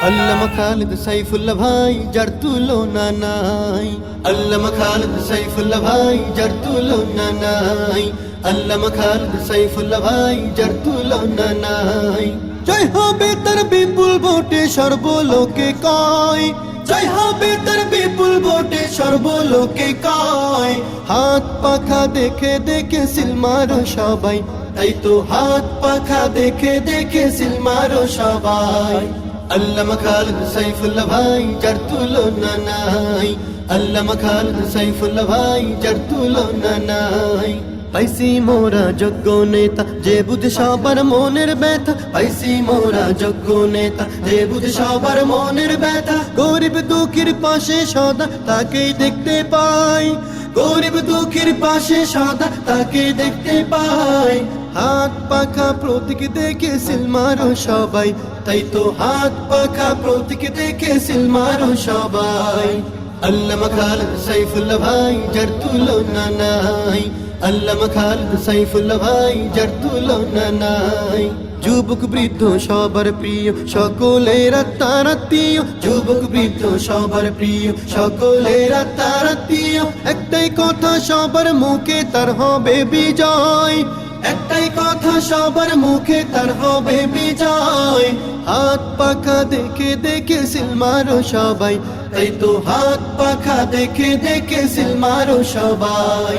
আল্লামা খালিদ সাইফুল্লাহ ভাই যার তুলনা নাই। আল্লামা খালিদ সাইফুল্লাহ ভাই যার তুলনা নাই। আল্লামা খালিদ সাইফুল্লাহ ভাই যার তুলনা নাই। জয় হবে তার বিপুল ভোটে সর্বলোকে কয়, জয় হবে তার বিপুল ভোটে সর্বলোকে কয়। হাত পাখা দেখে দেখে সিল মারো সবাই, তাই তো হাত পাখা দেখে দেখে সিল মারো সবাই। আল্লামা খালিদ সাইফুল্লাহ ভাই যার তুলনা নাই। আল্লামা খালিদ সাইফুল্লাহ ভাই যার তুলনা নাই। পাইছি মোরা যোগ্য নেতা যে বুঝে সবার মনের ব্যথা, পাইছি মোরা যোগ্য নেতা যে বুঝে সবার মনের ব্যথা। গরিব দুঃখীর পাশে সদা তাকেই দেখতে পাই, গরিব দুঃখীর পাশে সদা তাকে দেখতে পাই। হাত পাখা প্রতীক দেখে সিল মারো সবাই, তাই তো হাত পাখা প্রতীক দেখে সিল মারো সবাই। আল্লামা খালিদ সাইফুল্লাহ ভাই যার তুলনা নাই। আল্লামা খালিদ সাইফুল্লাহ ভাই যার তুলনা নাই। যুবক বৃদ্ধ সবার প্রিয় সকলের তার আত্মীয়, যুবক বৃদ্ধ সবার প্রিয় সকলের তার আত্মীয়। একটাই কথা সবার মুখে তার হবে বিজয়, একটাই কথা সবার মুখে তার হবে বিজয়। হাত পাখা দেখে দেখে সিল মারো সবাই, তাই তো হাত পাখা দেখে দেখে সিল মারো সবাই।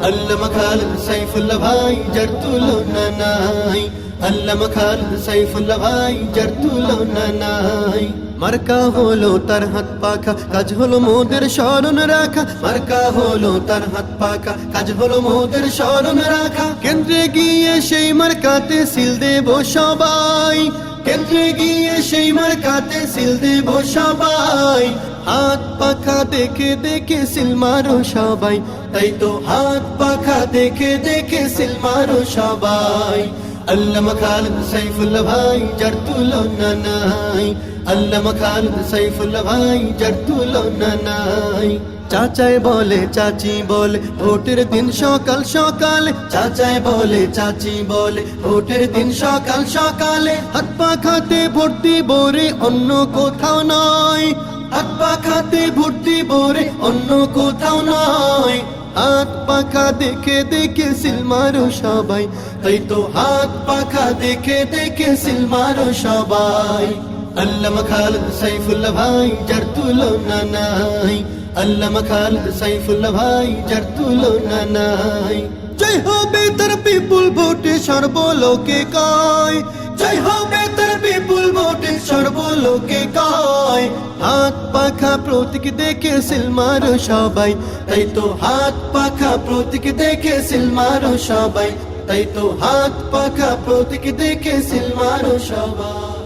আল্লামা খালিদ সাইফুল্লাহ ভাই যার তুলনা নাই। আল্লামা খালিদ সাইফুল্লাহ ভাই যার তুলনা নাই। মার্কা হলো তার হাত পাখা, কাজ হলো মোদের স্মরণ রাখা। মার্কা হলো তার হাত পাখা, কাজ হলো মোদের স্মরণ রাখা। কেন্দ্রে গিয়ে সেই মার্কাতে সিল দেব সবাই, কেন্দ্রে গিয়ে সেই মার্কাতে সিল দেব সবাই। হাত পাখা দেখে দেখে সিল মারো সবাই, তাই তো হাত পাখা দেখে দেখে সিল মারো সবাই। আল্লামা খালিদ সাইফুল্লাহ ভাই যার তুলনা নাই। আল্লামা খালিদ সাইফুল্লাহ ভাই যার তুলনা নাই। চাচায় বলে চাচি বলে ভোটের দিন সকাল সকালে, চাচায় বলে চাচি বলে ভোটের দিন সকাল সকালে। হাত পাখাতে ভোট দিব রে অন্য কোথাও নয়, হাত পাখাতে ভোট দিব রে অন্য কোথাও নয়। হাত পাখা দেখে দেখে সিল মারো সবাই, তাই তো হাত পাখা দেখে দেখে সিল মারো সবাই। আল্লামা খালিদ সাইফুল্লাহ ভাই যার তুলনা নাই। আল্লামা খালিদ সাইফুল্লাহ ভাই যার তুলনা নাই। জয় হবে তার বিপুল ভোটে সর্বলোকে কয়, জয় হবে তার বিপুল ভোটে সর্বলোকে কয়। হাত পাখা প্রতীক দেখে সিল মারো সবাই, তাই তো হাত পাখা প্রতীক দেখে সিল মারো সবাই, তাই তো হাত পাখা প্রতীক দেখে সিল মারো সবাই।